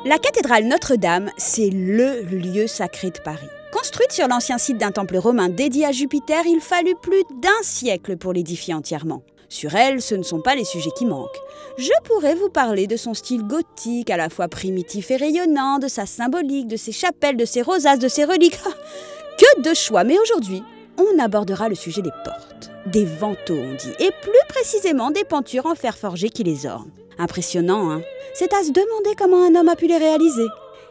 La cathédrale Notre-Dame, c'est le lieu sacré de Paris. Construite sur l'ancien site d'un temple romain dédié à Jupiter, il fallut plus d'1 siècle pour l'édifier entièrement. Sur elle, ce ne sont pas les sujets qui manquent. Je pourrais vous parler de son style gothique, à la fois primitif et rayonnant, de sa symbolique, de ses chapelles, de ses rosaces, de ses reliques. Que de choix! Mais aujourd'hui, on abordera le sujet des portes, des vantaux on dit, et plus précisément des pentures en fer forgé qui les ornent. Impressionnant, hein? C'est à se demander comment un homme a pu les réaliser.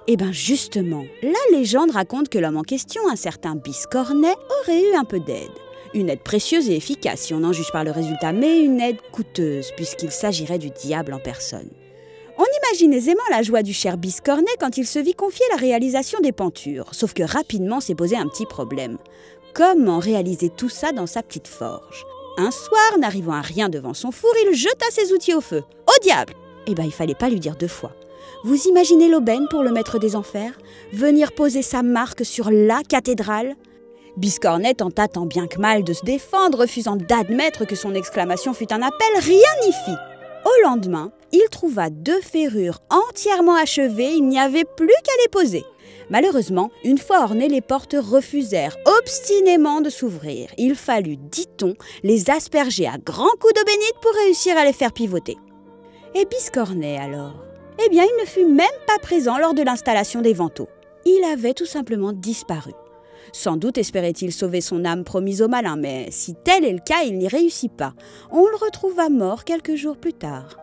Eh bien justement, la légende raconte que l'homme en question, un certain Biscornet, aurait eu un peu d'aide. Une aide précieuse et efficace si on en juge par le résultat, mais une aide coûteuse puisqu'il s'agirait du diable en personne. On imagine aisément la joie du cher Biscornet quand il se vit confier la réalisation des pentures, sauf que rapidement s'est posé un petit problème. Comment réaliser tout ça dans sa petite forge? Un soir, n'arrivant à rien devant son four, il jeta ses outils au feu. Au diable! Eh bien, il fallait pas lui dire 2 fois. Vous imaginez l'aubaine pour le maître des enfers? Venir poser sa marque sur la cathédrale? Biscornet tenta tant bien que mal de se défendre, refusant d'admettre que son exclamation fut un appel, rien n'y fit. Au lendemain, il trouva 2 ferrures entièrement achevées, il n'y avait plus qu'à les poser. Malheureusement, une fois ornées, les portes refusèrent obstinément de s'ouvrir. Il fallut, dit-on, les asperger à grands coups d'eau bénite pour réussir à les faire pivoter. Et Biscornet alors? Eh bien, il ne fut même pas présent lors de l'installation des vantaux. Il avait tout simplement disparu. Sans doute espérait-il sauver son âme promise au malin, mais si tel est le cas, il n'y réussit pas. On le retrouva mort quelques jours plus tard.